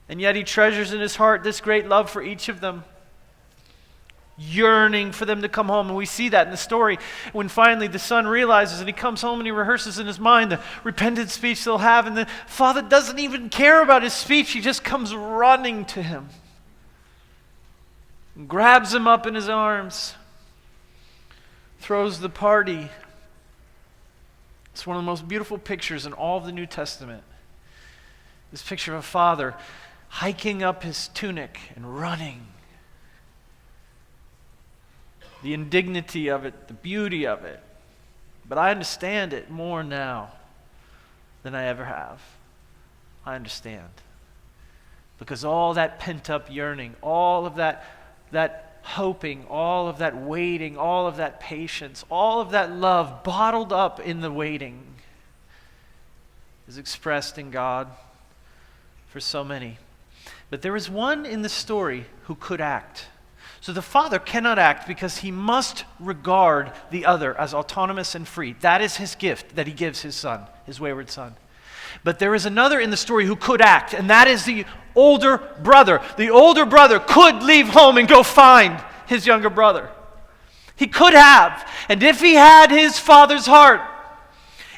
And yet He treasures in His heart this great love for each of them, yearning for them to come home. And we see that in the story when finally the son realizes, and he comes home and he rehearses in his mind the repentant speech they'll have, and the father doesn't even care about his speech. He just comes running to him, grabs him up in his arms, throws the party. It's one of the most beautiful pictures in all of the New Testament. This picture of a father hiking up his tunic and running. The indignity of it, the beauty of it. But I understand it more now than I ever have. I understand. Because all that pent-up yearning, all of that hoping, all of that waiting, all of that patience, all of that love bottled up in the waiting is expressed in God for so many. But there is one in the story who could act. So the father cannot act because he must regard the other as autonomous and free. That is his gift that he gives his son, his wayward son. But there is another in the story who could act, and that is the older brother. The older brother could leave home and go find his younger brother. He could have. And if he had his father's heart,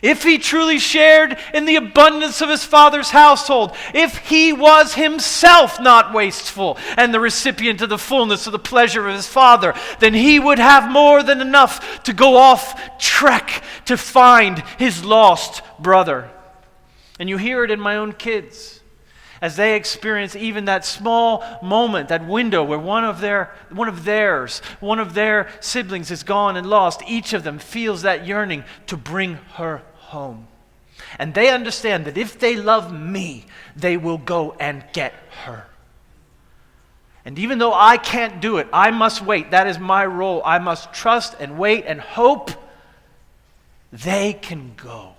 if he truly shared in the abundance of his father's household, if he was himself not wasteful and the recipient of the fullness of the pleasure of his father, then he would have more than enough to go off trek to find his lost brother. And you hear it in my own kids as they experience even that small moment, that window where one of their siblings is gone and lost. Each of them feels that yearning to bring her home. And they understand that if they love me, they will go and get her. And even though I can't do it, I must wait. That is my role. I must trust and wait and hope they can go.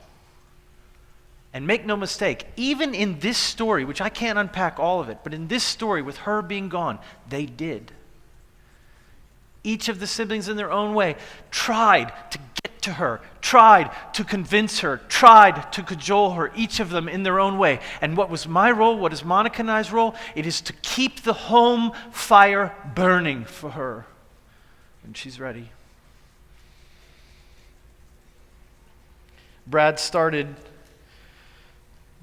And make no mistake, even in this story, which I can't unpack all of it, but in this story with her being gone, they did. Each of the siblings in their own way tried to get to her, tried to convince her, tried to cajole her, each of them in their own way. And what was my role? What is Monica and I's role? It is to keep the home fire burning for her. And she's ready. Brad started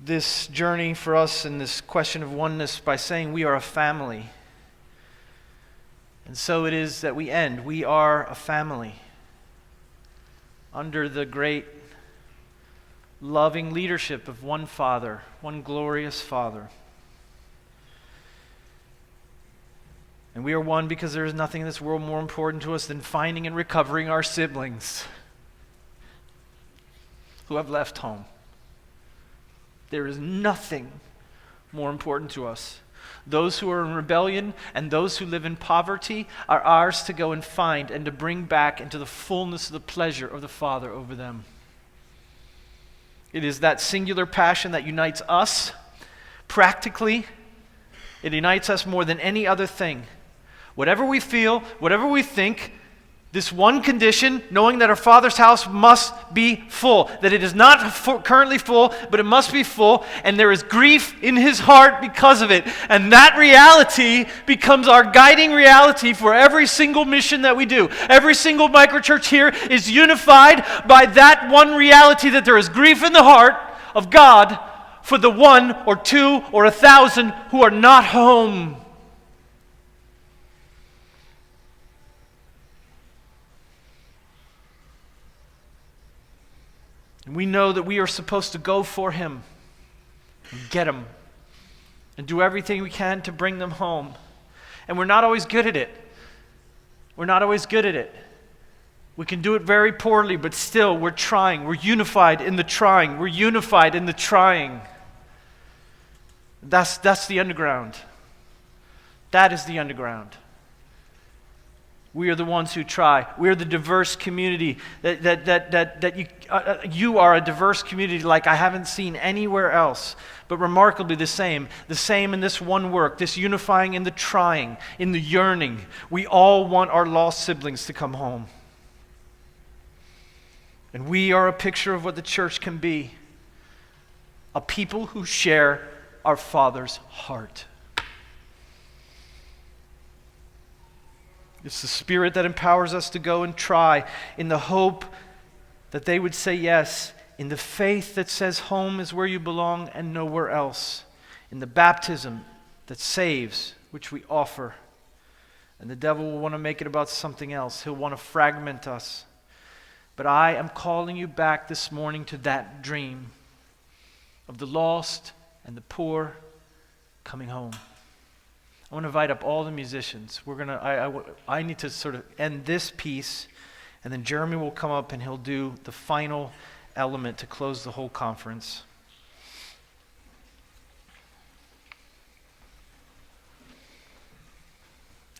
this journey for us in this question of oneness by saying we are a family. And so it is that we end. We are a family under the great loving leadership of one Father, one glorious Father. And we are one because there is nothing in this world more important to us than finding and recovering our siblings who have left home. There is nothing more important to us. Those who are in rebellion and those who live in poverty are ours to go and find and to bring back into the fullness of the pleasure of the Father over them. It is that singular passion that unites us practically. It unites us more than any other thing. Whatever we feel, whatever we think, this one condition, knowing that our Father's house must be full, that it is not currently full, but it must be full, and there is grief in His heart because of it. And that reality becomes our guiding reality for every single mission that we do. Every single microchurch here is unified by that one reality, that there is grief in the heart of God for the 1 or 2 or 1,000 who are not home. And we know that we are supposed to go for Him and get Him and do everything we can to bring them home. And we're not always good at it. We're not always good at it. We can do it very poorly, but still we're trying. We're unified in the trying. We're unified in the trying. That's the underground. That is the underground. We are the ones who try. We are the diverse community that you are a diverse community like I haven't seen anywhere else, but remarkably the same in this one work, this unifying in the trying, in the yearning. We all want our lost siblings to come home. And we are a picture of what the church can be, a people who share our Father's heart. It's the Spirit that empowers us to go and try in the hope that they would say yes, in the faith that says home is where you belong and nowhere else, in the baptism that saves, which we offer. And the devil will want to make it about something else. He'll want to fragment us. But I am calling you back this morning to that dream of the lost and the poor coming home. I want to invite up all the musicians. I need to sort of end this piece, and then Jeremy will come up and he'll do the final element to close the whole conference.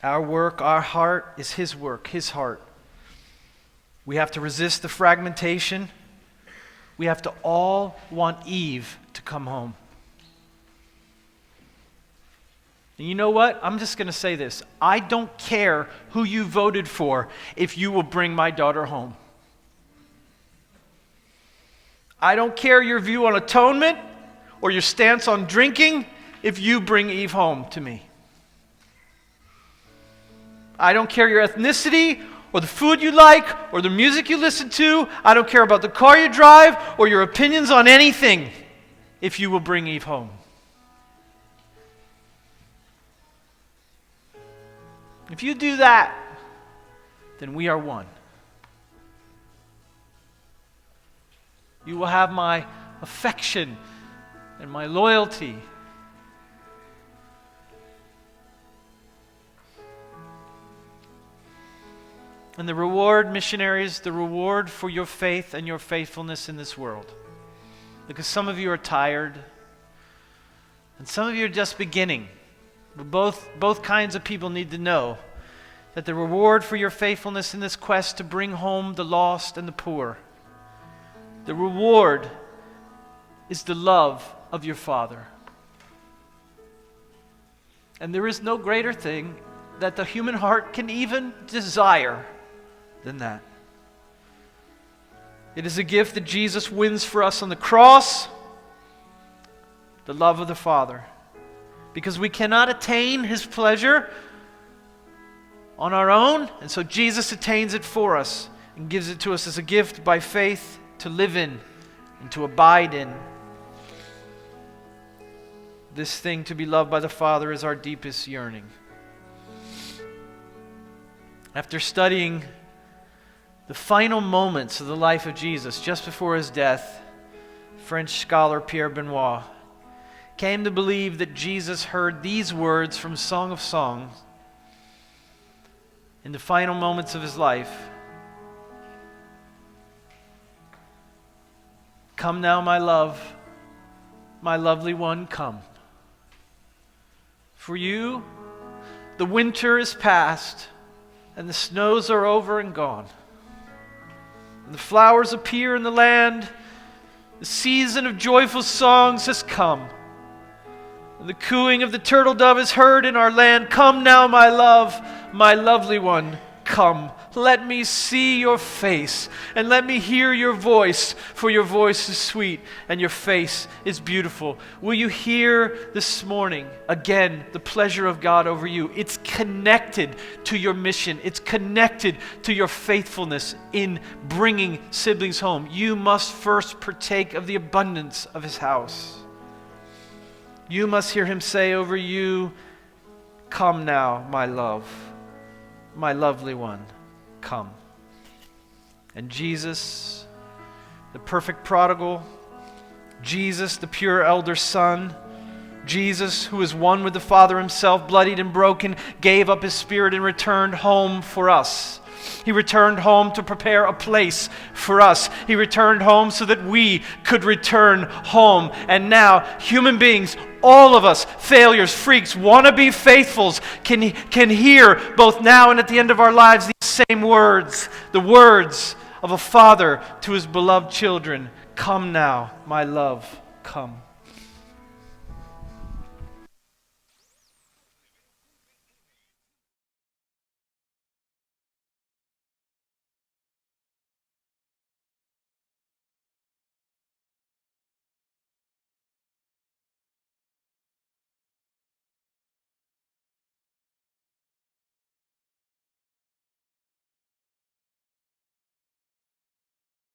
Our work, our heart is His work, His heart. We have to resist the fragmentation. We have to all want Eve to come home. And you know what? I'm just going to say this. I don't care who you voted for if you will bring my daughter home. I don't care your view on atonement or your stance on drinking if you bring Eve home to me. I don't care your ethnicity or the food you like or the music you listen to. I don't care about the car you drive or your opinions on anything if you will bring Eve home. If you do that, then we are one. You will have my affection and my loyalty. And the reward, missionaries, the reward for your faith and your faithfulness in this world. Because some of you are tired, and some of you are just beginning. But both kinds of people need to know that the reward for your faithfulness in this quest to bring home the lost and the poor The reward is the love of your Father. And there is no greater thing that the human heart can even desire than that. It is a gift that Jesus wins for us on the cross, the love of the Father. Because we cannot attain His pleasure on our own, and so Jesus attains it for us and gives it to us as a gift by faith to live in and to abide in. This thing, to be loved by the Father, is our deepest yearning. After studying the final moments of the life of Jesus just before His death, French scholar Pierre Benoit came to believe that Jesus heard these words from Song of Songs in the final moments of His life. Come now, my love, my lovely one, come. For you, the winter is past, and the snows are over and gone. And the flowers appear in the land. The season of joyful songs has come. And the cooing of the turtle dove is heard in our land. Come now, my love, my lovely one, come. Let me see your face, and let me hear your voice, for your voice is sweet, and your face is beautiful. Will you hear this morning, again, the pleasure of God over you? It's connected to your mission. It's connected to your faithfulness in bringing siblings home. You must first partake of the abundance of His house. You must hear Him say over you, come now, my love, my lovely one, come. And Jesus, the perfect prodigal, Jesus, the pure elder son, Jesus, who is one with the Father Himself, bloodied and broken, gave up His Spirit and returned home for us. He returned home to prepare a place for us. He returned home so that we could return home. And now, human beings, all of us, failures, freaks, wannabe faithfuls, can hear both now and at the end of our lives these same words, the words of a father to his beloved children. Come now, my love, come.